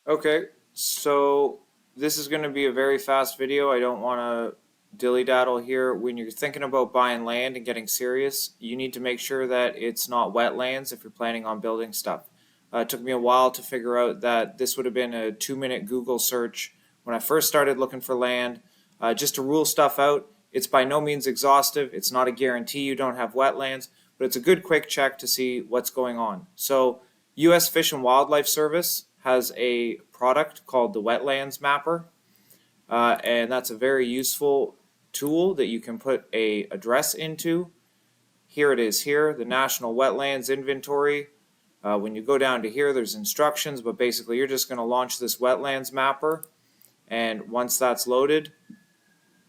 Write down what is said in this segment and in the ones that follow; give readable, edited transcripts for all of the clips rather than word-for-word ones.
Okay, so this is going to be a very fast video. I don't want to dilly-daddle here. When you're thinking about buying land and getting serious, you need to make sure that it's not wetlands if you're planning on building stuff. It took me a while to figure out that this would have been a 2-minute Google search when I first started looking for land. Just to rule stuff out, it's by no means exhaustive. It's not a guarantee you don't have wetlands, but it's a good quick check to see what's going on. So, U.S. Fish and Wildlife Service has a product called the Wetlands Mapper, and that's a very useful tool that you can put a address into. Here it is here, the National Wetlands Inventory. When you go down to here, there's instructions, but basically you're just going to launch this Wetlands Mapper, and once that's loaded,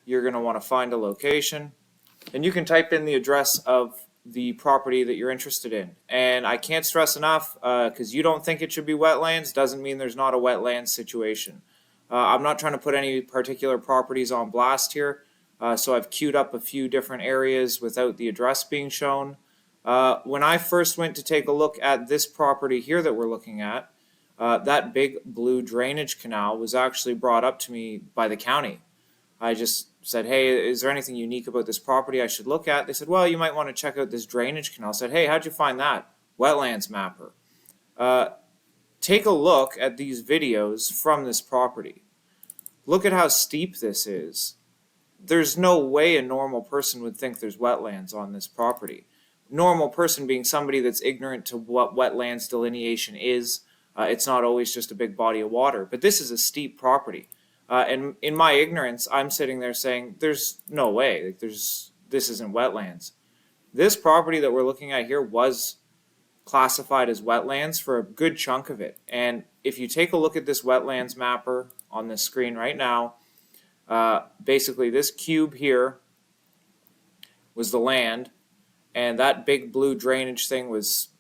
you're going to want to find a location, and you can type in the address of the property that you're interested in. And I can't stress enough, because you don't think it should be wetlands doesn't mean there's not a wetlands situation. I'm not trying to put any particular properties on blast here, so I've queued up a few different areas without the address being shown. When I first went to take a look at this property here that we're looking at, that big blue drainage canal was actually brought up to me by the county. I just said, hey, is there anything unique about this property I should look at? They said, well, you might want to check out this drainage canal. I said, hey, how'd you find that? Wetlands Mapper. Take a look at these videos from this property. Look at how steep this is. There's no way a normal person would think there's wetlands on this property. Normal person being somebody that's ignorant to what wetlands delineation is. It's not always just a big body of water, but this is a steep property. And in my ignorance, I'm sitting there saying, there's no way, this isn't wetlands. This property that we're looking at here was classified as wetlands for a good chunk of it. And if you take a look at this Wetlands Mapper on this screen right now, basically this cube here was the land, and that big blue drainage thing was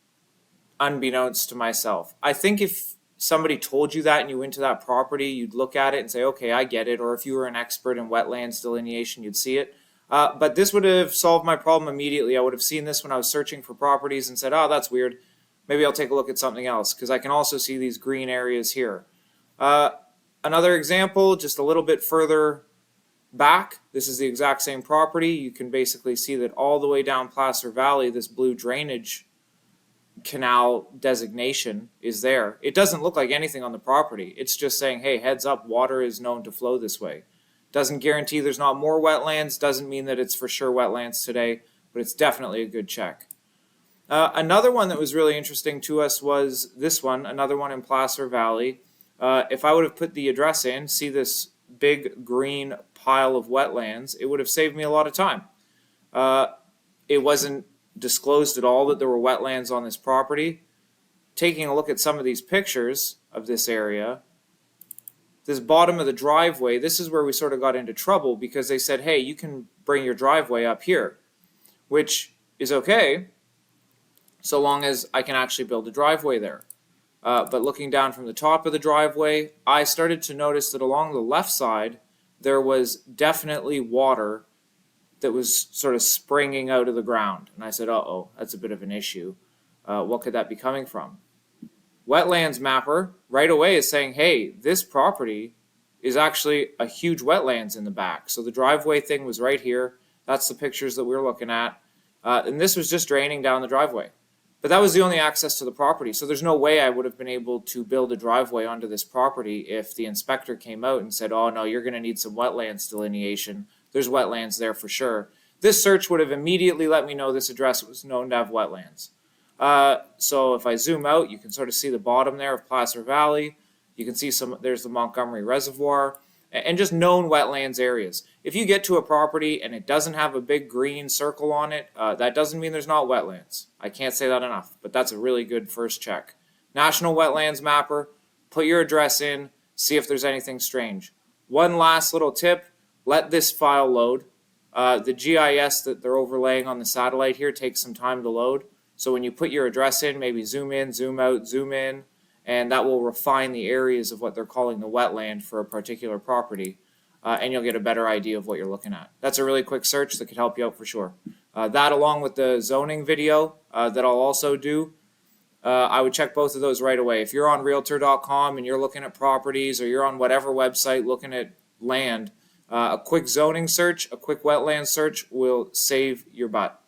unbeknownst to myself. I think if somebody told you that and you went to that property, you'd look at it and say, okay, I get it. Or if you were an expert in wetlands delineation, you'd see it. But this would have solved my problem immediately. I would have seen this when I was searching for properties and said, oh, that's weird. Maybe I'll take a look at something else, because I can also see these green areas here. Another example, just a little bit further back, this is the exact same property. You can basically see that all the way down Placer Valley, this blue drainage canal designation is there. It doesn't look like anything on the property. It's just saying, hey, heads up, water is known to flow this way. Doesn't guarantee there's not more wetlands, doesn't mean that it's for sure wetlands today, but it's definitely a good check. Another one that was really interesting to us was this one, another one in Placer Valley. If I would have put the address in, see this big green pile of wetlands, it would have saved me a lot of time. It wasn't disclosed at all that there were wetlands on this property. Taking a look at some of these pictures of this area, this bottom of the driveway, this is where we sort of got into trouble, because they said, hey, you can bring your driveway up here, which is okay so long as I can actually build a driveway there. But looking down from the top of the driveway, I started to notice that along the left side there was definitely water that was sort of springing out of the ground. And I said, uh-oh, that's a bit of an issue. What could that be coming from? Wetlands Mapper right away is saying, hey, this property is actually a huge wetlands in the back. So the driveway thing was right here. That's the pictures that we're looking at. And this was just draining down the driveway. But that was the only access to the property. So there's no way I would have been able to build a driveway onto this property if the inspector came out and said, oh no, you're going to need some wetlands delineation. There's wetlands there for sure. This search would have immediately let me know this address was known to have wetlands. So if I zoom out, you can sort of see the bottom there of Placer Valley. You can see there's the Montgomery Reservoir, and just known wetlands areas. If you get to a property and it doesn't have a big green circle on it, that doesn't mean there's not wetlands. I can't say that enough, but that's a really good first check. National Wetlands Mapper, put your address in, see if there's anything strange. One last little tip, let this file load. The GIS that they're overlaying on the satellite here takes some time to load. So when you put your address in, maybe zoom in, zoom out, zoom in, and that will refine the areas of what they're calling the wetland for a particular property, and you'll get a better idea of what you're looking at. That's a really quick search that could help you out for sure. That along with the zoning video that I'll also do, I would check both of those right away. If you're on realtor.com and you're looking at properties, or you're on whatever website looking at land, a quick zoning search, a quick wetland search will save your butt.